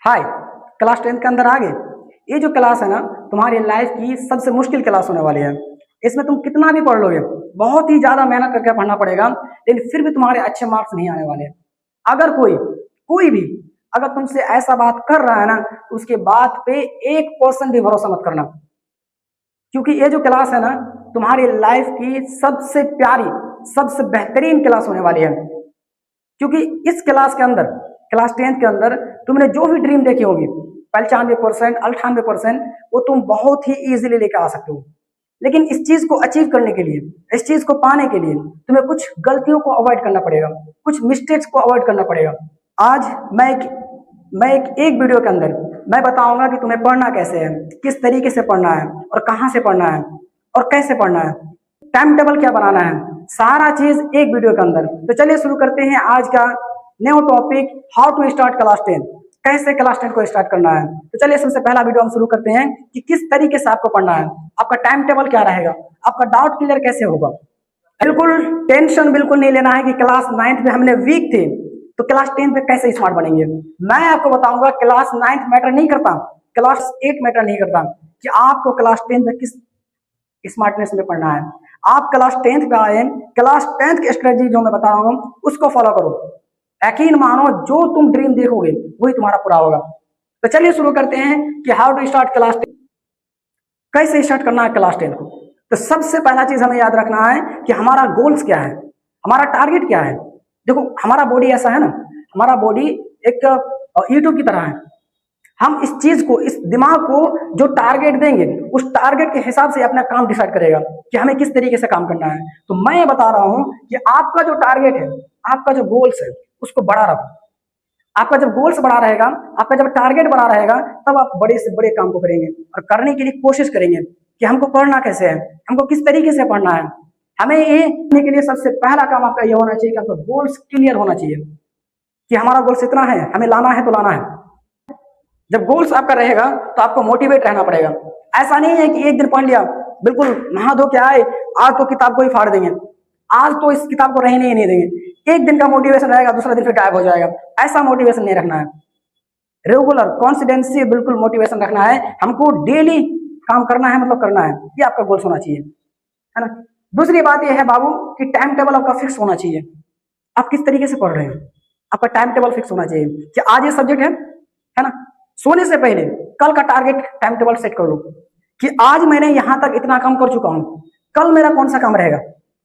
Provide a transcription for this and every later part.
हाय, class 10th के अंदर आ गए। ये जो क्लास है ना, तुम्हारी लाइफ की सबसे मुश्किल क्लास होने वाली है। इसमें तुम कितना भी पढ़ लोगे, बहुत ही ज्यादा मेहनत करके पढ़ना पड़ेगा, लेकिन फिर भी तुम्हारे अच्छे मार्क्स नहीं आने वाले। अगर कोई कोई भी अगर तुमसे ऐसा बात कर रहा है ना, तो उसके बात पे 1% भी भरोसा मत करना, क्योंकि ये जो क्लास है ना, तुम्हारी लाइफ की सबसे प्यारी, सबसे बेहतरीन क्लास होने वाली है। क्योंकि इस क्लास के अंदर, क्लास 10th के अंदर तुमने जो भी ड्रीम देखी होगी, 95%, 98%, वो तुम बहुत ही इजीली लेकर आ सकते हो। लेकिन इस चीज को अचीव करने के लिए, इस चीज को पाने के लिए तुम्हें कुछ गलतियों को अवॉइड करना पड़ेगा, कुछ मिस्टेक्स को अवॉइड करना पड़ेगा। आज मैं एक वीडियो के अंदर मैं बताऊंगा कि तुम्हें पढ़ना कैसे है, किस तरीके से पढ़ना है, और कहाँ से पढ़ना है, और कैसे पढ़ना है, टाइम टेबल क्या बनाना है, सारा चीज एक वीडियो के अंदर। तो चलिए शुरू करते हैं आज का new topic, how to start class 10, कैसे क्लास 10 को स्टार्ट करना है। तो चलिए सबसे पहला वीडियो हम शुरू करते हैं कि किस तरीके से आपको पढ़ना है, आपका टाइम टेबल क्या रहेगा, आपका डाउट क्लियर कैसे होगा। बिल्कुल टेंशन बिल्कुल नहीं लेना है कि क्लास 9th में हमने वीक थे तो क्लास 10 पे कैसे स्मार्ट बनेंगे। मैं आपको बताऊंगा क्लास 9th मैटर नहीं करता, क्लास 8 मैटर नहीं करता कि आपको क्लास 10 में किस स्मार्टनेस में पढ़ना है। आप क्लास 10th पे आए, क्लास 10th की स्ट्रेटजी जो मैं बता रहा हूँ उसको फॉलो करो। यकीन मानो, जो तुम ड्रीम देखोगे वही तुम्हारा पूरा होगा। तो चलिए शुरू करते हैं कि हाउ टू स्टार्ट क्लास 10, कैसे स्टार्ट करना है क्लास 10 को। तो सबसे पहला चीज हमें याद रखना है कि हमारा गोल्स क्या है, हमारा टारगेट क्या है। देखो, हमारा बॉडी ऐसा है ना, हमारा बॉडी एक ईंटों की तरह है। हम इस चीज को, इस दिमाग को जो टारगेट देंगे, उस टारगेट के हिसाब से अपना काम डिसाइड करेगा कि हमें किस तरीके से काम करना है। तो मैं बता रहा हूं कि आपका जो टारगेट है, आपका जो गोल्स है, उसको बड़ा रखो। आपका जब गोल्स बड़ा रहेगा, आपका जब टारगेट बड़ा रहेगा, तब आप बड़े से बड़े काम को करेंगे और करने के लिए कोशिश करेंगे कि हमको पढ़ना कैसे है, हमको किस तरीके से पढ़ना है। हमें ये करने के लिए सबसे पहला काम आपका ये होना चाहिए कि आपका गोल्स क्लियर होना चाहिए कि हमारा गोल्स इतना है, हमें लाना है तो लाना है। जब गोल्स आपका रहेगा तो आपको मोटिवेट रहना पड़ेगा। ऐसा नहीं है कि एक दिन पढ़ लिया, बिल्कुल नहा धो के आए, आज तो किताब को ही फाड़ देंगे, आज तो इस किताब को रहने ही नहीं देंगे। एक दिन का मोटिवेशन रहेगा, दूसरा दिन फिर गायब हो जाएगा। ऐसा मोटिवेशन नहीं रखना है। रेगुलर कॉन्सिडेंसी बिल्कुल मोटिवेशन रखना है। हमको डेली काम करना है, मतलब करना है। ये आपका गोल्स होना चाहिए, है ना। दूसरी बात यह है बाबू कि टाइम टेबल आपका फिक्स होना चाहिए। आप किस तरीके से पढ़ रहे हैं, आपका टाइम टेबल फिक्स होना चाहिए कि आज ये सब्जेक्ट है ना। सोने से पहले कल का टारगेट टाइम टेबल सेट कर लो कि आज मैंने यहां तक इतना काम कर चुका हूं, कल मेरा कौन सा काम रहेगा।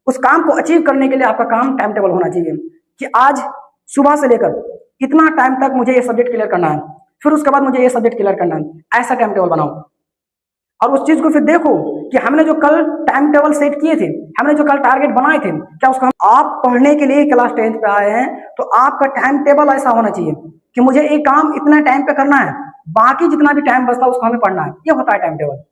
उस काम को अचीव करने के लिए आपका काम टाइम टेबल होना चाहिए कि आज सुबह से लेकर इतना टाइम तक मुझे ये सब्जेक्ट क्लियर करना है, फिर उसके बाद मुझे ये सब्जेक्ट क्लियर करना है। ऐसा टाइम टेबल बनाओ और उस चीज को फिर देखो कि हमने जो कल टाइम टेबल सेट किए थे, हमने जो कल टारगेट बनाए थे, क्या उसको आप पढ़ने के लिए क्लास 10th पे आए हैं तो आपका टाइम टेबल ऐसा होना चाहिए कि मुझे एक काम इतना टाइम पे करना है, बाकी जितना भी टाइम बचता है उसको हमें पढ़ना है। ये होता है टाइम टेबल।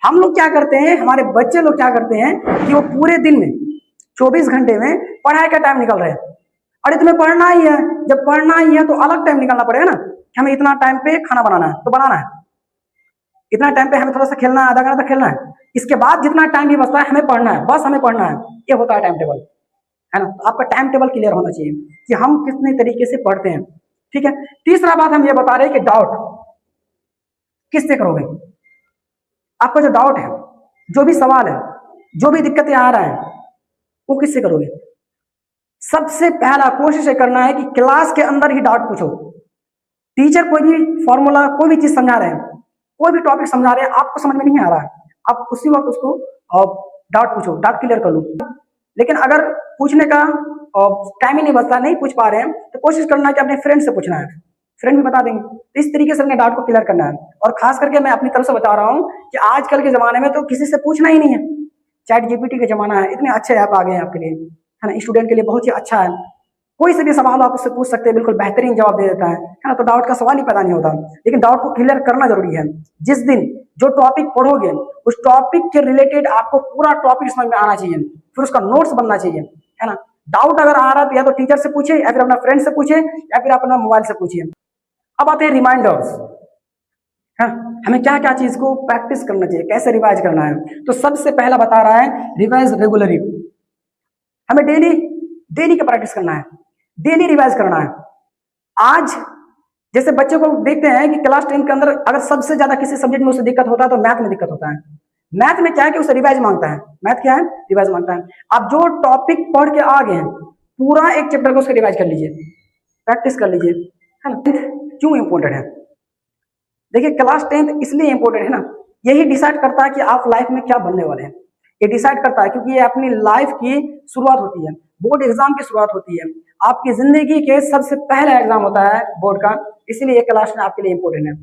हम लोग क्या करते हैं, हमारे बच्चे लोग क्या करते हैं कि वो पूरे दिन में 24 घंटे में पढ़ाई का टाइम निकल रहे हैं। अरे तुम्हें पढ़ना ही है, जब पढ़ना ही है तो अलग टाइम निकालना पड़ेगा ना कि हमें इतना टाइम पे खाना बनाना है तो बनाना है, इतना टाइम पे हमें थोड़ा सा खेलना है, आधा घंटा तक खेलना है, इसके बाद जितना टाइम भी बचता है हमें पढ़ना है, बस हमें पढ़ना है। ये होता है टाइम टेबल, है ना। तो आपका टाइम टेबल क्लियर होना चाहिए कि हम कितने तरीके से पढ़ते हैं, ठीक है। तीसरा बात हम ये बता रहे हैं कि डाउट किससे करोगे। आपका जो डाउट है, जो भी सवाल है, जो भी दिक्कतें आ रहा है, वो किससे करोगे। सबसे पहला कोशिश करना है कि क्लास के अंदर ही डाउट पूछो। टीचर कोई भी फॉर्मूला, कोई भी चीज समझा रहे हैं, कोई भी टॉपिक समझा रहे हैं, आपको समझ में नहीं आ रहा है, आप उसी वक्त उसको डाउट पूछो, डाउट क्लियर कर लो। लेकिन अगर पूछने का टाइम ही नहीं बचता, नहीं पूछ पा रहे हैं, तो कोशिश करना है कि अपने फ्रेंड से पूछना है, फ्रेंड भी बता देंगे। तो इस तरीके से अपने डाउट को क्लियर करना है। और खास करके मैं अपनी तरफ से बता रहा हूँ कि आजकल के जमाने में तो किसी से पूछना ही नहीं है। चैट जीपीटी का जमाना है, इतने अच्छे ऐप आ गए हैं आपके लिए, है ना। स्टूडेंट के लिए बहुत ही अच्छा है, कोई से भी सवाल आप उससे पूछ सकते हैं, बिल्कुल बेहतरीन जवाब दे देता है ना। तो डाउट का सवाल ही पैदा नहीं होता। लेकिन डाउट को क्लियर करना जरूरी है। जिस दिन जो टॉपिक पढ़ोगे उस टॉपिक के रिलेटेड आपको पूरा टॉपिक समझ में आना चाहिए, फिर उसका नोट्स बनना चाहिए, है ना। डाउट अगर आ रहा है तो या तो टीचर से पूछे, या फिर अपना फ्रेंड से पूछे, या फिर अपना मोबाइल से पूछिए। अब आते हैं रिमाइंडर्स। हाँ, हमें क्या क्या चीज को प्रैक्टिस करना चाहिए, कैसे रिवाइज करना है। तो सबसे पहला बता रहा है रिवाइज रेगुलरली। हमें डेली डेली का प्रैक्टिस करना है, डेली रिवाइज करना है। आज जैसे बच्चे को देखते हैं कि क्लास 10 के अंदर अगर सबसे ज्यादा किसी सब्जेक्ट में उसे दिक्कत होता है तो मैथ में दिक्कत होता है। मैथ में क्या है कि उसे रिवाइज मांगता है। मैथ क्या है? रिवाइज मांगता है। आप जो टॉपिक पढ़ के आ गए हैं पूरा एक चैप्टर को उसका रिवाइज कर लीजिए, प्रैक्टिस कर लीजिए, है ना। क्यों इंपॉर्टेंट है? देखिए क्लास 10 इसलिए इंपॉर्टेंट है ना, यही डिसाइड करता है कि आप लाइफ में क्या बनने वाले हैं। ये डिसाइड करता है क्योंकि ये अपनी लाइफ की शुरुआत होती है, बोर्ड एग्जाम की शुरुआत होती है, आपकी जिंदगी के सबसे पहला एग्जाम होता है बोर्ड का, इसीलिए ये क्लास 10 आपके लिए इंपॉर्टेंट है।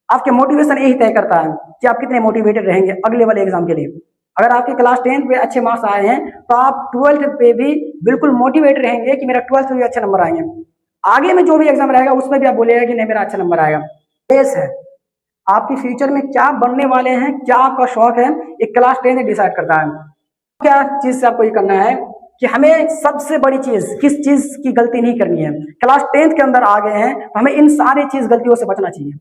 आपके मोटिवेशन यही तय करता है कि आप कितने मोटिवेटेड रहेंगे अगले वाले एग्जाम के लिए। अगर आपके क्लास 10 पे अच्छे मार्क्स आए हैं तो आप 12th पे भी बिल्कुल मोटिवेट रहेंगे कि मेरा 12th में भी अच्छे नंबर आएंगे। आगे में जो भी एग्जाम रहेगा उसमें भी आप बोलेगा कि नहीं मेरा अच्छा नंबर आएगा। बेस है आपके फ्यूचर में क्या बनने वाले हैं, क्या आपका शौक है, एक क्लास 10 डिसाइड करता है। क्या चीज से आपको ये करना है कि हमें सबसे बड़ी चीज किस चीज की गलती नहीं करनी है। क्लास 10 के अंदर आ गए हैं तो हमें इन सारी चीज गलतियों से बचना चाहिए।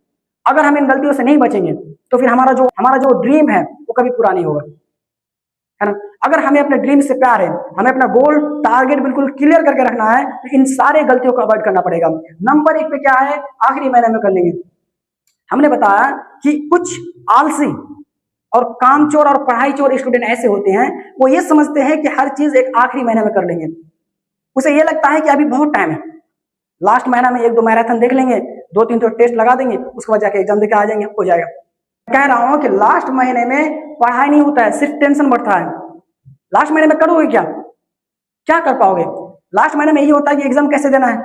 अगर हम इन गलतियों से नहीं बचेंगे तो फिर हमारा जो ड्रीम है वो कभी पूरा नहीं होगा, है ना। अगर हमें अपने ड्रीम से प्यार है, हमें अपना गोल टारगेट बिल्कुल क्लियर करके रखना है तो इन सारे गलतियों को अवॉइड करना पड़ेगा। नंबर 1 पे क्या है, आखिरी महीने में कर लेंगे। हमने बताया कि कुछ आलसी और कामचोर और पढ़ाई चोर स्टूडेंट ऐसे होते हैं, वो ये समझते हैं कि हर चीज एक आखिरी महीने में कर लेंगे। उसे ये लगता है कि अभी बहुत टाइम है, लास्ट महीना में 1-2 मैराथन देख लेंगे, 2-3 तो टेस्ट लगा देंगे, उसके बाद जाके एग्जाम देकर आ जाएंगे, हो जाएगा। कह रहा हूं कि लास्ट महीने में पढ़ाई नहीं होता है, सिर्फ टेंशन बढ़ता है। लास्ट महीने में करोगे क्या, क्या कर पाओगे? लास्ट महीने में यही होता है कि एग्जाम कैसे देना है,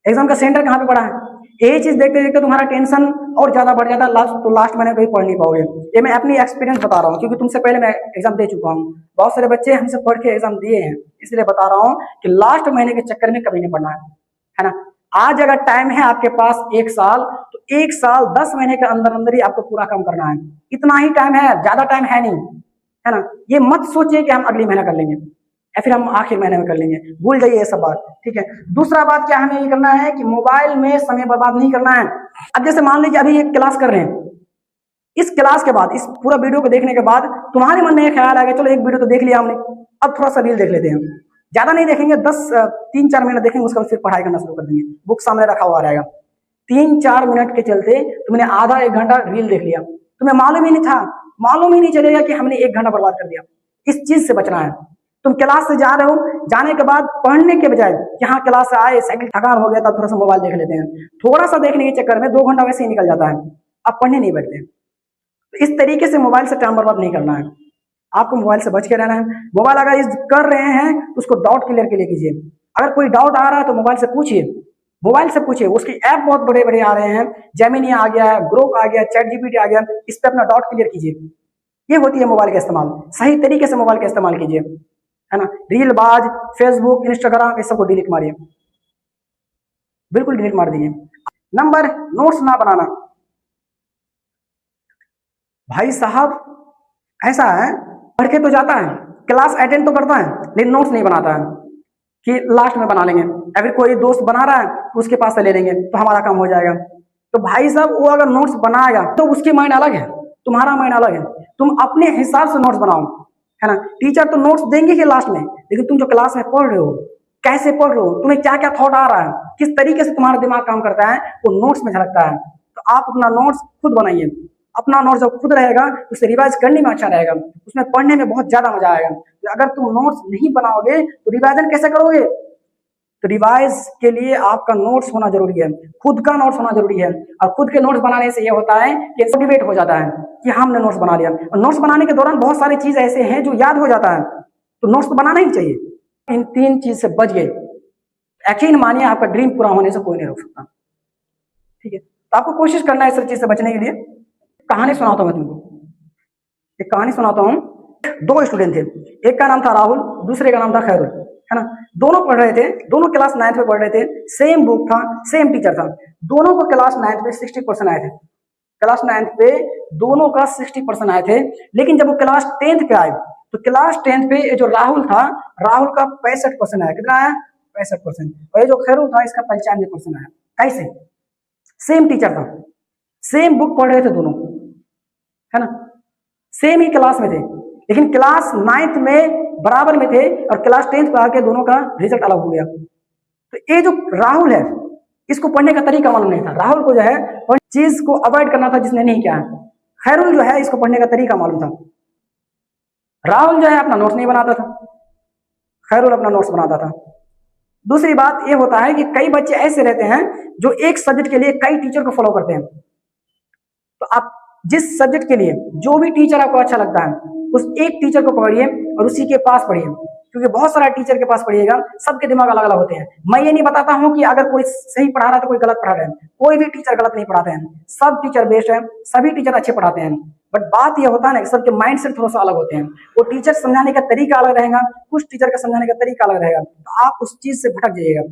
एग्जाम का सेंटर कहाँ पे पड़ा है, यही चीज देखते देखते तुम्हारा टेंशन और ज्यादा बढ़ जाता है। लास्ट महीने कहीं पढ़ नहीं पाओगे। ये मैं अपनी एक्सपीरियंस बता रहा हूँ क्योंकि तुमसे पहले मैं एग्जाम दे चुका हूँ, बहुत सारे बच्चे हमसे पढ़ के एग्जाम दिए हैं, इसलिए बता रहा हूँ कि लास्ट महीने के चक्कर में कभी नहीं पढ़ना है ना। आज अगर टाइम है आपके पास 1 साल, तो 1 साल 10 महीने के अंदर अंदर ही आपको पूरा काम करना है। इतना ही टाइम है, ज्यादा टाइम है नहीं, है ना। ये मत सोचिए कि हम अगली महीना कर लेंगे या फिर हम आखिर महीने में कर लेंगे, भूल जाइए ये सब बात, ठीक है। दूसरा बात क्या हमें ये करना है कि मोबाइल में समय बर्बाद नहीं करना है। अब जैसे मान लीजिए अभी एक क्लास कर रहे हैं, इस क्लास के बाद, इस पूरा वीडियो को देखने के बाद तुम्हारे मन में ये ख्याल आ गया चलो एक वीडियो तो देख लिया हमने, अब थोड़ा सा रील देख लेते हैं। ज्यादा नहीं देखेंगे, 3-4 मिनट देखेंगे, उसके बाद फिर पढ़ाई करना शुरू कर देंगे, बुक सामने रखा हुआ रहेगा। 3-4 मिनट के चलते तुमने आधा 1 घंटा रील देख लिया, तुम्हें मालूम ही नहीं था, मालूम ही नहीं चलेगा कि हमने 1 घंटा बर्बाद कर दिया। इस चीज से बचना है। तुम क्लास से जा रहे हो, जाने के बाद पढ़ने के बजाय कि हाँ क्लास से आए, साइकिल थकान हो गया था, थोड़ा सा मोबाइल देख लेते हैं, थोड़ा सा देखने के चक्कर में 2 घंटा वैसे ही निकल जाता है, अब पढ़ने नहीं बैठते। तो इस तरीके से मोबाइल से टाइम बर्बाद नहीं करना है, आपको मोबाइल से बच के रहना है। मोबाइल अगर यूज कर रहे हैं तो उसको डाउट क्लियर के लिए कीजिए। अगर कोई डाउट आ रहा है तो मोबाइल से पूछिए, मोबाइल से पूछिए। उसकी ऐप बहुत बड़े बड़े आ रहे हैं, जेमिनी आ गया है, ग्रोक आ गया, चैट जीपीटी आ गया, इस पे अपना डाउट क्लियर कीजिए। ये होती है मोबाइल का इस्तेमाल, सही तरीके से मोबाइल का इस्तेमाल कीजिए, है ना। रील बाज, फेसबुक, इंस्टाग्राम ये सबको डिलीट मारिए, बिल्कुल डिलीट मार दीजिए। नंबर, नोट्स ना बनाना। भाई साहब ऐसा है, पढ़ के तो जाता है, क्लास अटेंड तो करता है, लेकिन नोट्स नहीं बनाता है कि लास्ट में बना लेंगे, या फिर कोई दोस्त बना रहा है तो उसके पास से ले लेंगे तो हमारा काम हो जाएगा। तो भाई साहब वो अगर नोट्स बनाएगा तो उसकी माइंड अलग है, तुम्हारा माइंड अलग है, तुम अपने हिसाब से नोट्स बनाओ, है ना। टीचर तो नोट्स देंगे ही लास्ट में, लेकिन तुम जो क्लास में पढ़ रहे हो, कैसे पढ़ रहे हो, तुम्हें क्या क्या थॉट आ रहा है, किस तरीके से तुम्हारा दिमाग काम करता है, वो नोट्स में झलकता है। तो आप अपना नोट्स खुद बनाइए। अपना नोट्स जब खुद रहेगा तो उसे रिवाइज करने में अच्छा रहेगा, उसमें पढ़ने में बहुत ज्यादा मजा आएगा। तो अगर तुम नोट्स नहीं बनाओगे तो रिवाइजन कैसे करोगे? तो रिवाइज के लिए आपका नोट्स होना जरूरी है, खुद का नोट्स होना जरूरी है। और खुद के नोट्स बनाने से ये होता है कि मोटिवेट हो जाता है कि हमने नोट्स बना लिया। और नोट्स बनाने के दौरान बहुत सारी चीज ऐसे हैं जो याद हो जाता है, तो नोट्स तो बनाना ही चाहिए। इन 3 चीज से बच गए, यकीन मानिए आपका ड्रीम पूरा होने से कोई नहीं रोक सकता, ठीक है। तो आपको कोशिश करना है इस चीज से बचने के लिए। कहानी सुनाता हूं मैं तुमको, एक कहानी सुनाता हूं। 2 स्टूडेंट थे, एक का नाम था राहुल, दूसरे का नाम था खैरुल, है ना। दोनों पढ़ रहे थे, दोनों क्लास 9th में पढ़ रहे थे, सेम बुक था, सेम टीचर था। दोनों को क्लास 9th में 60% आए थे, क्लास 9th पे दोनों का 60% आए थे। लेकिन जब वो क्लास 10th पे आए तो क्लास 10th पे ये जो राहुल था, राहुल का 65% आया। कितना आया? 65%। और ये जो खैरुल था इसका 95% आया। कैसे? सेम टीचर था, सेम बुक पढ़ रहे थे दोनों, है ना, सेम ही क्लास में थे, लेकिन क्लास 9th में बराबर में थे और क्लास 10th पे आके दोनों का रिजल्ट अलग हो गया। तो ये जो राहुल है इसको पढ़ने का तरीका मालूम नहीं था। राहुल को जो है चीज को अवॉइड करना था जिसने नहीं किया है। खैरुल जो है इसको पढ़ने का तरीका मालूम था। राहुल जो है अपना नोट्स नहीं बनाता था, खैरुल अपना नोट्स बनाता था। दूसरी बात ये होता है कि कई बच्चे ऐसे रहते हैं जो एक सब्जेक्ट के लिए कई टीचर को फॉलो करते हैं। तो आप जिस सब्जेक्ट के लिए जो भी टीचर आपको अच्छा लगता है उस एक टीचर को पढ़िए और उसी के पास पढ़िए, क्योंकि बहुत सारा टीचर के पास पढ़िएगा सबके दिमाग अलग अलग होते हैं। मैं ये नहीं बताता हूं कि अगर कोई सही पढ़ा रहा है तो कोई गलत पढ़ा रहा है, कोई भी टीचर गलत नहीं पढ़ाते हैं, सब टीचर बेस्ट है, सभी टीचर अच्छे पढ़ाते हैं। बट बात यह होता है ना कि सबके माइंड सेट थोड़ा सा अलग होते हैं। वो टीचर समझाने का तरीका अलग रहेगा, कुछ टीचर का समझाने का तरीका अलग रहेगा, तो आप उस चीज से भटक जाइएगा,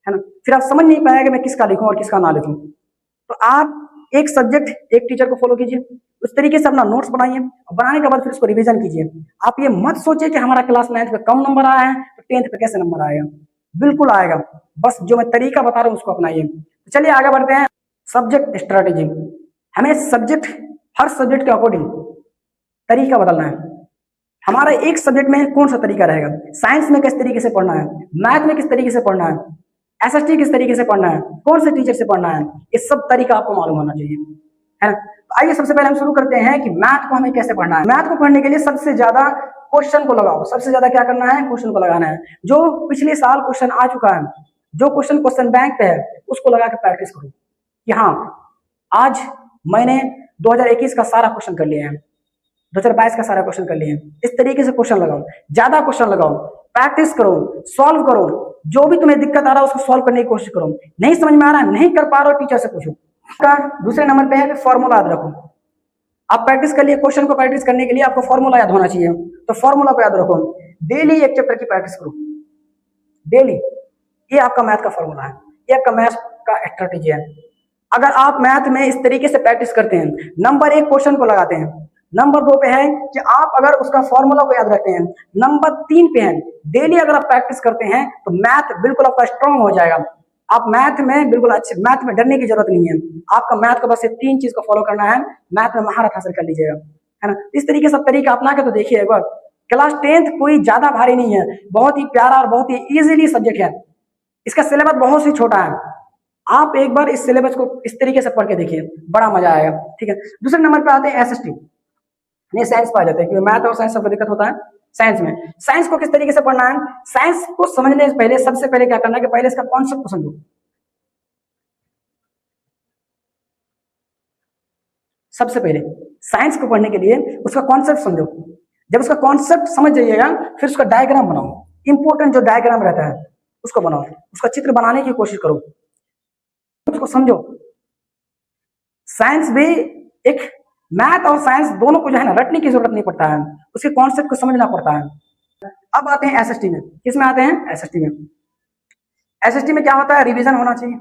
है ना। फिर आप समझ नहीं पाएगा कि मैं किसका लिखूं और किसका ना लिखूं। तो आप एक सब्जेक्ट एक टीचर को फॉलो कीजिए, उस तरीके से अपना नोट्स बनाइए और बनाने के बाद फिर उसको रिवीजन कीजिए। आप ये मत सोचिए कि हमारा क्लास 9th पे कम नंबर आया है तो 10th पे कैसे नंबर आएगा, बिल्कुल आएगा। बस जो मैं तरीका बता रहा हूँ उसको अपनाइए। तो चलिए आगे बढ़ते हैं। सब्जेक्ट स्ट्रेटेजी, हमें सब्जेक्ट हर सब्जेक्ट के अकॉर्डिंग तरीका बदलना है। हमारा एक सब्जेक्ट में कौन सा तरीका रहेगा, साइंस में किस तरीके से पढ़ना है, मैथ में किस तरीके से पढ़ना है, एसएसटी किस तरीके से पढ़ना है, कौन से टीचर से पढ़ना है, ये सब तरीका आपको मालूम होना चाहिए, है ना। तो आइए सबसे पहले हम शुरू करते हैं कि मैथ को हमें कैसे पढ़ना है। मैथ को पढ़ने के लिए सबसे ज्यादा क्वेश्चन को लगाओ, सबसे ज्यादा क्या करना है, क्वेश्चन को लगाना है। जो पिछले साल क्वेश्चन आ चुका है, जो क्वेश्चन बैंक पे है, उसको लगा के प्रैक्टिस करो कि हाँ आज मैंने 2021 का सारा क्वेश्चन कर लिया है, 2022 का सारा क्वेश्चन कर लिए हैं। इस तरीके से क्वेश्चन लगाओ, ज्यादा क्वेश्चन लगाओ, प्रैक्टिस करो, सॉल्व करो, जो भी तुम्हें दिक्कत आ रहा है उसको सॉल्व करने की कोशिश करो। नहीं समझ में आ रहा है, नहीं कर पा रहे हो, टीचर से पूछो। दूसरे नंबर पे है कि फॉर्मूला याद रखो। आप प्रैक्टिस कर लिए, क्वेश्चन को प्रैक्टिस करने के लिए आपको फॉर्मूला याद होना चाहिए, तो फॉर्मूला को याद रखो। डेली एक चैप्टर की प्रैक्टिस करो, डेली। ये आपका मैथ का फॉर्मूला है, ये आपका मैथ का स्ट्रेटेजी है। अगर आप मैथ में इस तरीके से प्रैक्टिस करते हैं, नंबर 1 क्वेश्चन को लगाते हैं, नंबर 2 पे है कि आप अगर उसका फॉर्मूला को याद रखते हैं, नंबर 3 पे है डेली अगर आप प्रैक्टिस करते हैं तो मैथ बिल्कुल आपका स्ट्रांग हो जाएगा। आप मैथ में बिल्कुल अच्छे, मैथ में डरने की जरूरत नहीं है। आपका मैथ को बस ये 3 चीज को फॉलो करना है, मैथ में महारत हासिल कर लीजिएगा, है ना। इस तरीके से तरीका अपना के तो देखिए एक बार। क्लास 10th कोई ज्यादा भारी नहीं है, बहुत ही प्यारा और बहुत ही इजीली सब्जेक्ट है। इसका सिलेबस बहुत ही छोटा है। आप एक बार इस सिलेबस को इस तरीके से पढ़ के देखिए, बड़ा मजा आएगा, ठीक है। दूसरे नंबर पे आते हैं एसएसटी, नहीं साइंस पे आ जाते हैं, क्योंकि मैथ और साइंस सबको दिक्कत होता है साइंस में। साइंस को किस तरीके से पढ़ना है, साइंस को समझने से पहले सबसे पहले क्या करना है कि पहले इसका कॉन्सेप्ट को समझो। सबसे पहले साइंस को पढ़ने के लिए उसका कॉन्सेप्ट समझो। जब उसका कॉन्सेप्ट समझ जाइएगा फिर उसका डायग्राम बनाओ, इंपोर्टेंट जो डायग्राम रहता है उसको बनाओ, उसका चित्र बनाने की कोशिश करो, उसको समझो। साइंस भी एक, मैथ और साइंस दोनों को जो है ना रटने की जरूरत नहीं पड़ता है, उसके कॉन्सेप्ट को समझना पड़ता है। अब आते हैं एसएसटी में। किसमें आते हैं, एसएसटी में। एसएसटी में क्या होता है, रिवीजन होना चाहिए।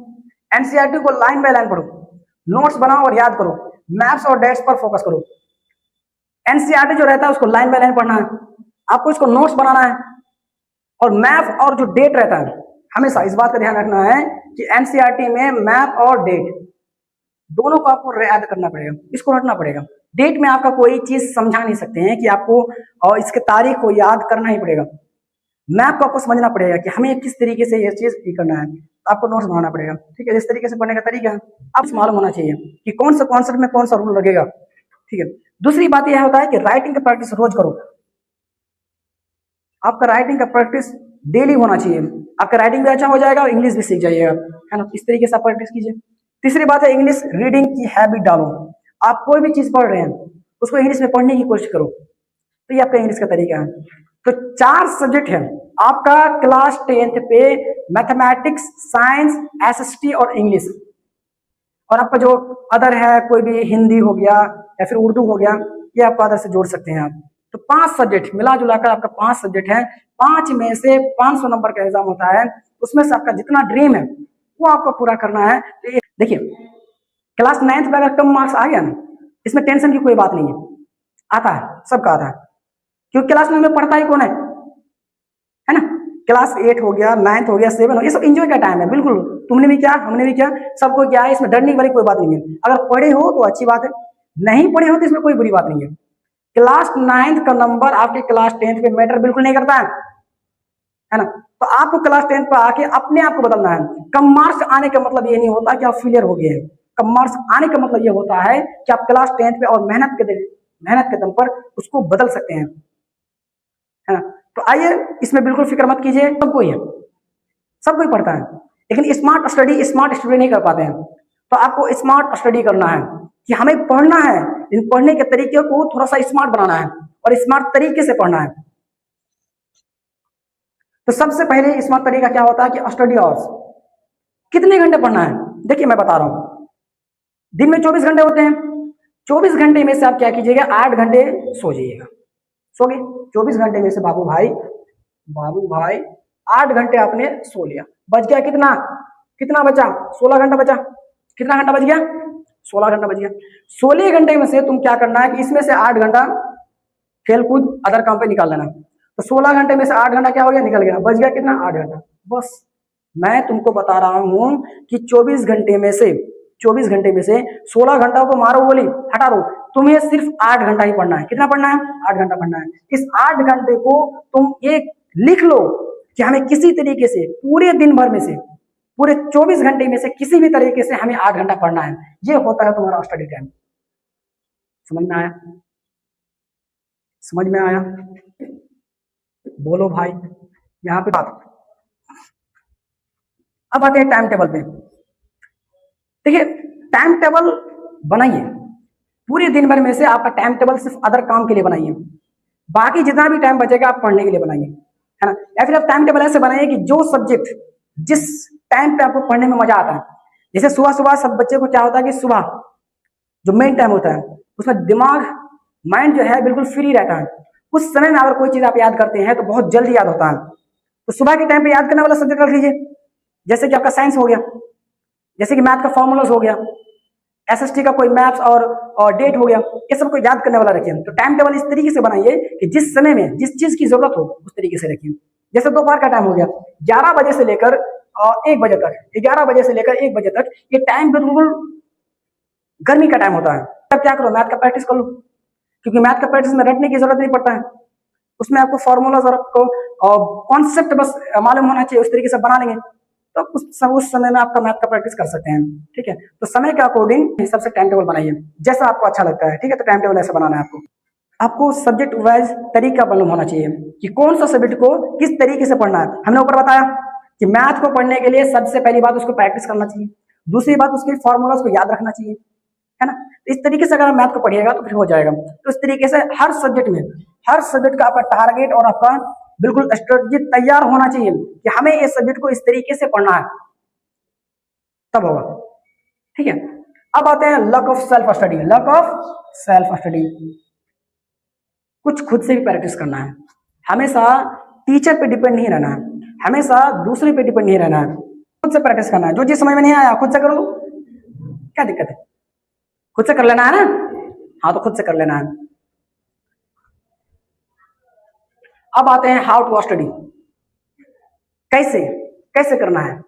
एनसीईआरटी को लाइन बाय लाइन पढ़ो, नोट्स बनाओ और याद करो, मैप्स और डेट्स पर फोकस करो। एनसीईआरटी जो रहता है उसको लाइन बाय लाइन पढ़ना है, आपको इसको नोट्स बनाना है। और मैप और जो डेट रहता है, हमेशा इस बात का ध्यान रखना है कि एनसीईआरटी में मैप और डेट दोनों को आपको याद करना पड़ेगा, इसको रटना पड़ेगा। डेट में आपका कोई चीज समझा नहीं सकते हैं कि आपको और इसके तारीख को याद करना ही पड़ेगा। मैप को आपको समझना पड़ेगा कि हमें किस तरीके से ये चीज करना है, तो आपको नोट्स बनाना पड़ेगा, ठीक है। इस तरीके से पढ़ने का तरीका आपको मालूम होना चाहिए कि कौन सा कॉन्सेप्ट में कौन सा रूल लगेगा, ठीक है। दूसरी बात यह होता है कि राइटिंग का प्रैक्टिस रोज करो। आपका राइटिंग का प्रैक्टिस डेली होना चाहिए, आपका राइटिंग भी अच्छा हो जाएगा और इंग्लिश भी सीख जाइएगा, है ना। इस तरीके से आप प्रैक्टिस कीजिए। तीसरी बात है इंग्लिश रीडिंग की हैबिट डालो। आप कोई भी चीज पढ़ रहे हैं उसको इंग्लिश में पढ़ने की कोशिश करो, तो ये आपका इंग्लिश का तरीका है। तो 4 सब्जेक्ट है आपका क्लास 10th पे, मैथमेटिक्स, साइंस, एसएसटी और इंग्लिश। और आपका जो अदर है, कोई भी हिंदी हो गया या फिर उर्दू हो गया, ये आप अदर से जोड़ सकते हैं आप। तो 5 सब्जेक्ट मिला जुलाकर आपका 5 सब्जेक्ट है। 5 में से 500 नंबर का एग्जाम होता है, उसमें से आपका जितना ड्रीम है वो आपको पूरा करना है। तो देखिए क्लास 9th में अगर कम मार्क्स आ गया ना, इसमें टेंशन की कोई बात नहीं है, आता है, सबका आता है, क्योंकि क्लास 9 में पढ़ता ही कौन है ना। क्लास 8 हो गया, 9th हो गया, 7 हो गया, ये सब एंजॉय का टाइम है, बिल्कुल। तुमने भी क्या, हमने भी क्या, सबको क्या है, इसमें डरने वाली कोई बात नहीं है। अगर पढ़े हो तो अच्छी बात है, नहीं पढ़े हो तो इसमें कोई बुरी बात नहीं है। क्लास 9th का नंबर आपके क्लास 10th पे मैटर बिल्कुल नहीं करता है, है ना। तो आपको क्लास 10 पर आके अपने आप को बदलना है। कम मार्क्स आने का मतलब ये नहीं होता कि आप फेलियर हो गए हैं। कम मार्क्स आने का मतलब ये होता है कि आप क्लास 10 पे और मेहनत के दम पर उसको बदल सकते हैं, है ना। तो आइए, इसमें बिल्कुल फिक्र मत कीजिए, सबको ही है, सबको ही पढ़ता है, लेकिन स्मार्ट स्टडी नहीं कर पाते हैं। तो आपको स्मार्ट स्टडी करना है कि हमें पढ़ना है, लेकिन पढ़ने के तरीके को थोड़ा सा स्मार्ट बनाना है और स्मार्ट तरीके से पढ़ना है। तो सबसे पहले स्मार्ट तरीका क्या होता है कि स्टडी आवर्स, कितने घंटे पढ़ना है। देखिए मैं बता रहा हूं, दिन में 24 घंटे होते हैं, 24 घंटे में से आप क्या कीजिएगा, 8 घंटे सो जाइएगा। सो गए 24 घंटे में से बाबू भाई 8 घंटे आपने सो लिया, बच गया कितना बचा, 16 घंटा बचा। कितना घंटा बच गया, 16 घंटा बच गया। 16 घंटे में से तुम क्या करना है कि इसमें से 8 घंटा खेल कूद अदर काम पे निकाल लेना। तो 16 घंटे में से 8 घंटा क्या हो गया, निकल गया, बच गया कितना, 8 घंटा। बस मैं तुमको बता रहा हूं कि 24 घंटे में से 16 घंटा को मारो गोली, हटा दो, तुम्हें सिर्फ 8 घंटा ही पढ़ना है। कितना पढ़ना है, 8 घंटा पढ़ना है। इस 8 घंटे को तुम एक लिख लो कि हमें किसी तरीके से पूरे दिन भर में से, पूरे 24 घंटे में से किसी भी तरीके से हमें 8 घंटा पढ़ना है। ये होता है तुम्हारा स्टडी टाइम। समझ में आया, समझ में आया, बोलो भाई। यहाँ पे बात, अब आते हैं टाइम टेबल पे। देखिए टाइम टेबल बनाइए, पूरे दिन भर में से आपका टाइम टेबल सिर्फ अदर काम के लिए बनाइए, बाकी जितना भी टाइम बचेगा आप पढ़ने के लिए बनाइए, है ना। या फिर आप टाइम टेबल ऐसे बनाइए कि जो सब्जेक्ट जिस टाइम पे आपको पढ़ने में मजा आता है, जैसे सुबह सब बच्चे को क्या होता है कि सुबह जो मेन टाइम होता है उसमें दिमाग माइंड जो है बिल्कुल फ्री रहता है। उस समय में अगर कोई चीज आप याद करते हैं तो बहुत जल्दी याद होता है। तो सुबह के टाइम पे याद करने वाला सब्जेक्ट रख लीजिए, जैसे कि आपका साइंस हो गया, जैसे कि मैथ का फॉर्मूलाज हो गया, एसएसटी का कोई मैथ्स और डेट हो गया, ये सब को याद करने वाला रखिए। तो टाइम टेबल इस तरीके से बनाइए कि जिस समय में जिस चीज की जरूरत हो उस तरीके से रखिए। जैसे दोपहर का टाइम हो गया, 11 बजे से लेकर 1 बजे तक, 11 बजे से लेकर 1 बजे तक, ये टाइम बिल्कुल गर्मी का टाइम होता है। तब क्या करो, मैथ का प्रैक्टिस कर लो, क्योंकि मैथ का प्रैक्टिस में रटने की जरूरत नहीं पड़ता है, उसमें आपको फॉर्मूलाज और आपको कॉन्सेप्ट बस मालूम होना चाहिए, उस तरीके से बना लेंगे तो उस समय में आपका मैथ का प्रैक्टिस कर सकते हैं। ठीक है, तो समय के अकॉर्डिंग हिसाब से टाइम टेबल बनाइए जैसा आपको अच्छा लगता है। ठीक है, तो टाइम टेबल ऐसे बनाना है आपको सब्जेक्ट वाइज तरीका मालूम होना चाहिए कि कौन सा सब्जेक्ट को किस तरीके से पढ़ना है। हमने ऊपर बताया कि मैथ को पढ़ने के लिए सबसे पहली बात उसको प्रैक्टिस करना चाहिए, दूसरी बात उसके फॉर्मूलाज को याद रखना चाहिए, है ना। इस तरीके से अगर आप मैथ को पढ़िएगा तो फिर हो जाएगा। तो इस तरीके से हर सब्जेक्ट का आपका टारगेट और आपका बिल्कुल स्ट्रेटजी तैयार होना चाहिए कि हमें इस सब्जेक्ट को इस तरीके से पढ़ना है, तब होगा। ठीक है, अब आते हैं लक ऑफ सेल्फ स्टडी। कुछ खुद से भी प्रैक्टिस करना है, हमेशा टीचर पे डिपेंड नहीं रहना है, हमेशा दूसरे पे डिपेंड नहीं रहना है, खुद से प्रैक्टिस करना है। जो चीज समझ में नहीं आया खुद से कर लो, क्या दिक्कत है, खुद से कर लेना है ना। हाँ, तो खुद से कर लेना है। अब आते हैं हाउ टू स्टडी, कैसे करना है।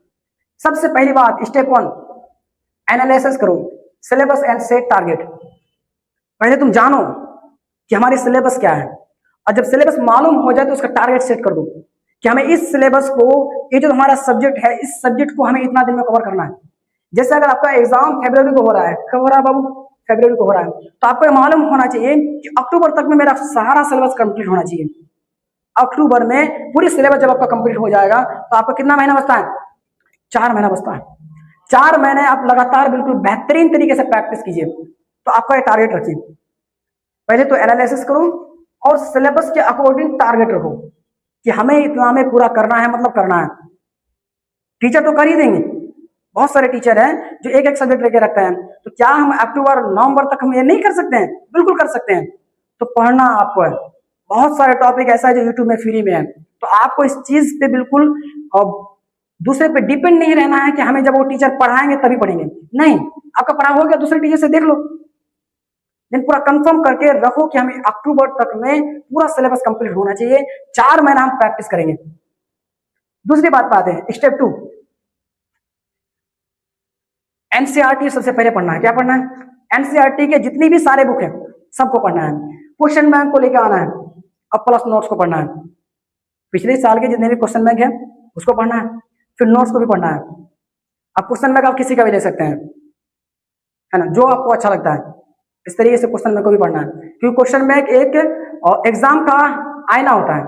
सबसे पहली बात, स्टेप 1, एनालिसिस करो सिलेबस एंड सेट टारगेट। पहले तुम जानो कि हमारी सिलेबस क्या है, और जब सिलेबस मालूम हो जाए तो उसका टारगेट सेट कर दो कि हमें इस सिलेबस को, ये जो हमारा सब्जेक्ट है, इस सब्जेक्ट को हमें इतना दिन में कवर करना है। जैसे अगर आपका एग्जाम फरवरी को हो रहा है, कब हो रहा है बाबू, फरवरी को हो रहा है, तो आपको ये मालूम होना चाहिए कि अक्टूबर तक में मेरा सारा सिलेबस कंप्लीट होना चाहिए। अक्टूबर में पूरी सिलेबस जब आपका कंप्लीट हो जाएगा तो आपका कितना महीना बचता है, 4 महीना बचता है। 4 महीने आप लगातार बिल्कुल बेहतरीन तरीके से प्रैक्टिस कीजिए। तो आपका ये टारगेट रखिए, पहले तो एनालिसिस करो और सिलेबस के अकॉर्डिंग टारगेट रखो कि हमें इतना में पूरा करना है, मतलब करना है। टीचर तो कर ही देंगे, बहुत सारे टीचर हैं जो एक सब्जेक्ट लेके रखते हैं, तो क्या हम अक्टूबर नवंबर तक हम ये नहीं कर सकते हैं, बिल्कुल कर सकते हैं। तो पढ़ना आपको है, बहुत सारे टॉपिक ऐसा है जो यूट्यूब में फ्री में है, तो आपको इस चीज पे बिल्कुल दूसरे पे डिपेंड नहीं रहना है कि हमें जब वो टीचर पढ़ाएंगे तभी पढ़ेंगे, नहीं, आपका पढ़ा हो गया दूसरे टीचर से देख लो, लेकिन पूरा कंफर्म करके रखो कि हमें अक्टूबर तक में पूरा सिलेबस कंप्लीट होना चाहिए। 4 महीना हम प्रैक्टिस करेंगे। दूसरी बात आते हैं स्टेप 2, एनसीईआरटी सबसे पहले पढ़ना है। क्या पढ़ना है, एनसीईआरटी के जितनी भी सारे बुक हैं सबको पढ़ना है, क्वेश्चन बैंक को लेकर आना है और प्लस नोट्स को पढ़ना है। पिछले साल के जितने भी क्वेश्चन बैंक है उसको पढ़ना है, फिर नोट्स को भी पढ़ना है। अब क्वेश्चन बैंक आप किसी का भी ले सकते हैं, है ना, जो आपको अच्छा लगता है। इस तरीके से क्वेश्चन बैंक को भी पढ़ना है, क्योंकि क्वेश्चन बैंक एक एग्जाम का आईना होता है।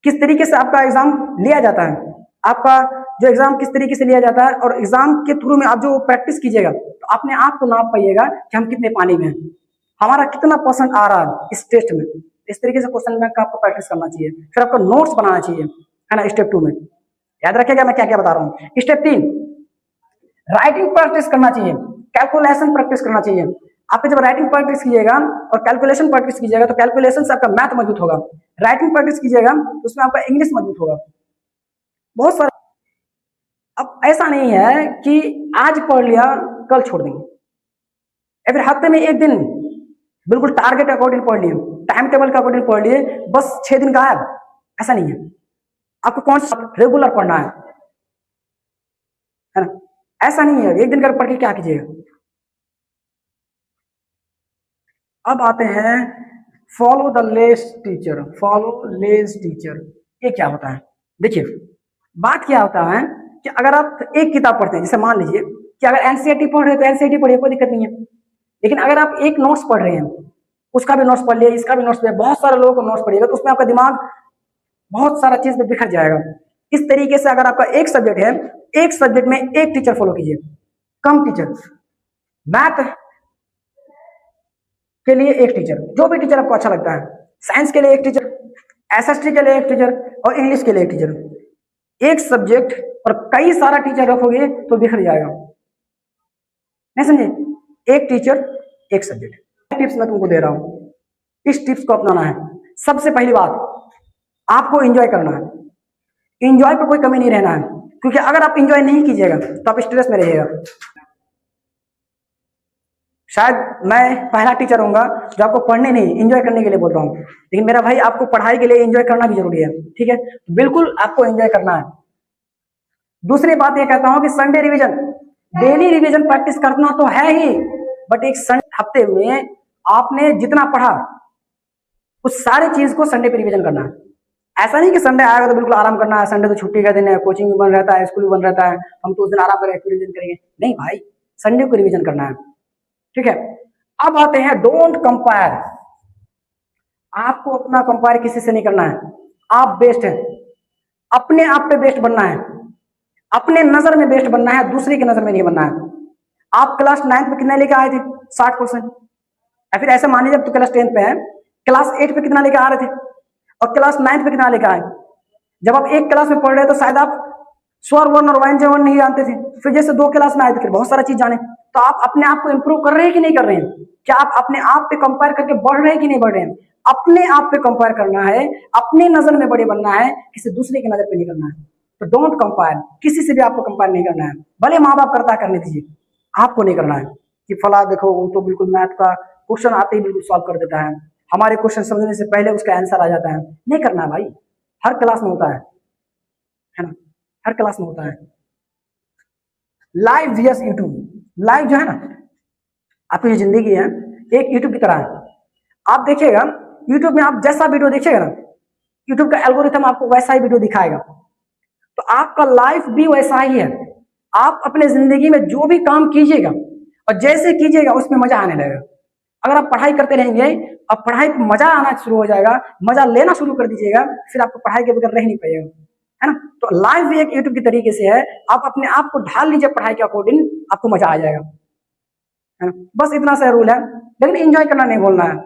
किस तरीके से आपका एग्जाम लिया जाता है, आपका जो एग्जाम किस तरीके से लिया जाता है, और एग्जाम के थ्रू में आप जो प्रैक्टिस कीजिएगा तो अपने आप को नाप पाइएगा कि हम कितने पानी में हैं, हमारा कितना परसेंट आ रहा है इस टेस्ट में। इस तरीके से क्वेश्चन बैंक का आपको प्रैक्टिस करना चाहिए। फिर आपको नोट्स बनाना चाहिए, है ना, स्टेप 2 में। याद रखिएगा मैं क्या क्या बता रहा हूँ। स्टेप 3, राइटिंग प्रैक्टिस करना चाहिए, कैलकुलेशन प्रैक्टिस करना चाहिए। आप जब राइटिंग प्रैक्टिस कीजिएगा और कैलकुलेशन प्रैक्टिस कीजिएगा तो कैलकुलेशन से आपका मैथ मजबूत होगा। राइटिंग प्रैक्टिस कीजिएगा तो उसमें आपका इंग्लिश मजबूत होगा। बहुत सारा, अब ऐसा नहीं है कि आज पढ़ लिया कल छोड़ देंगे, या फिर हफ्ते में एक दिन बिल्कुल टारगेट अकॉर्डिंग पढ़ लिए, टाइम टेबल के अकॉर्डिंग पढ़ लिए, बस 6 दिन गायब, ऐसा नहीं है। आपको कौन सा रेगुलर पढ़ना है ना, ऐसा नहीं है एक दिन कर पढ़ के क्या कीजिएगा। अब आते हैं follow the less teacher. Follow less teacher ये क्या होता है? देखिए बात क्या होता है कि अगर आप एक किताब पढ़ते हैं, जैसे मान लीजिए कि अगर एनसीईआरटी पढ़ रहे हैं तो एनसीईआरटी पढ़िए, कोई दिक्कत नहीं है। लेकिन अगर आप एक नोट्स पढ़ रहे हैं, उसका भी नोट्स पढ़ लिया, इसका भी नोट्स पढ़ लिया, बहुत सारे लोगों को नोट्स पढ़िएगा तो उसमें आपका दिमाग बहुत सारा चीज में बिखर जाएगा। इस तरीके से अगर आपका एक सब्जेक्ट है, एक सब्जेक्ट में एक टीचर फॉलो कीजिए, कम टीचर। मैथ के लिए एक टीचर, जो भी टीचर आपको अच्छा लगता है, साइंस के लिए एक टीचर, एसएसटी के लिए एक टीचर और इंग्लिश के लिए एक टीचर। एक सब्जेक्ट और कई सारा टीचर रखोगे तो बिखर जाएगा, नहीं समझे? एक टीचर एक सब्जेक्ट। टिप्स मैं तुमको दे रहा हूं, इस टिप्स को अपनाना है। सबसे पहली बात, आपको एंजॉय करना है, एंजॉय पर कोई कमी नहीं रहना है, क्योंकि अगर आप एंजॉय नहीं कीजिएगा तो आप स्ट्रेस में रहिएगा। शायद मैं पहला टीचर होऊंगा जो आपको पढ़ने नहीं एंजॉय करने के लिए बोल रहा हूँ, लेकिन मेरा भाई आपको पढ़ाई के लिए एंजॉय करना भी जरूरी है, ठीक है? बिल्कुल आपको एंजॉय करना है। दूसरी बात ये कहता हूं कि Sunday revision, daily revision practice करना तो है ही, बट एक हफ्ते में आपने जितना पढ़ा उस सारी चीज को संडे पे रिवीजन करना है। ऐसा नहीं कि संडे आएगा तो बिल्कुल आराम करना है, संडे तो छुट्टी का दिन है, कोचिंग भी बंद रहता है, स्कूल भी बंद रहता है, हम तो उस दिन आराम करेंगे, रिवीजन करेंगे। नहीं भाई, संडे को रिवीजन करना है, ठीक है? अब आते हैं डोंट कंपेयर। आपको अपना कंपेयर किसी से नहीं करना है। आप बेस्ट हैं, अपने आप पे बेस्ट बनना है, अपने नजर में बेस्ट बनना है, दूसरे की नजर में नहीं बनना है। आप क्लास 9 पे कितने लेके आए थे? 60%। या फिर ऐसा मान लीजिए अब तो क्लास 10 पे है, क्लास 8 पे कितना लेके आ रहे थे और क्लास 9 पे कितना लेके आए? जब आप एक क्लास में पढ़ रहे तो शायद आप स्वर वर्ण और व्यंजन वर्ण नहीं जानते थे, फिर जैसे 2 क्लास में आए थे फिर बहुत सारा चीज जाने। तो आप अपने आप को इंप्रूव कर रहे हैं कि नहीं कर रहे हैं? क्या आप अपने आप पे कंपेयर करके बढ़ रहे हैं कि नहीं बढ़ रहे हैं? अपने आप पे कंपेयर करना है, अपनी नजर में बड़े बनना है, किसी दूसरे की नजर पे नहीं करना है। तो डोंट कंपेयर, किसी से भी आपको कंपेयर नहीं करना है। भले माँ बाप करता करने दीजिए, आपको नहीं करना है कि फला देखो वो तो बिल्कुल मैथ का क्वेश्चन आते ही बिल्कुल सॉल्व कर देता है, हमारे क्वेश्चन समझने से पहले उसका आंसर आ जाता है। नहीं करना है भाई, हर क्लास में होता है ना, हर क्लास में होता है। लाइव वीएस यूट्यूब, लाइव जो है ना आपकी जो जिंदगी है एक यूट्यूब की तरह है। आप देखिएगा यूट्यूब में, आप जैसा वीडियो देखिएगा ना, यूट्यूब का एल्गोरिथम आपको वैसा ही वीडियो दिखाएगा। तो आपका लाइफ भी वैसा ही है। आप अपने जिंदगी में जो भी काम कीजिएगा और जैसे कीजिएगा उसमें मजा आने लगेगा। अगर आप पढ़ाई करते रहेंगे, अब पढ़ाई को मजा आना शुरू हो जाएगा, मजा लेना शुरू कर दीजिएगा, फिर आपको पढ़ाई के बगैर रह नहीं पाएगा, है ना? तो लाइफ भी एक यूट्यूब की तरीके से है। आप अपने आप को ढाल लीजिए पढ़ाई के अकॉर्डिंग, आपको मजा आ जाएगा, है ना? बस इतना सा रूल है, लेकिन एंजॉय करना नहीं भूलना है।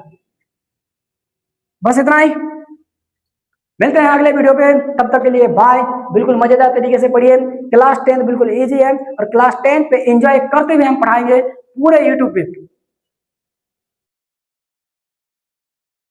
बस इतना ही, मिलते हैं अगले वीडियो पे, तब तक के लिए बाय। बिल्कुल मजेदार तरीके से पढ़िए, क्लास 10 बिल्कुल इजी है और क्लास 10 पे एंजॉय करते हुए हम पढ़ाएंगे पूरे यूट्यूब पे।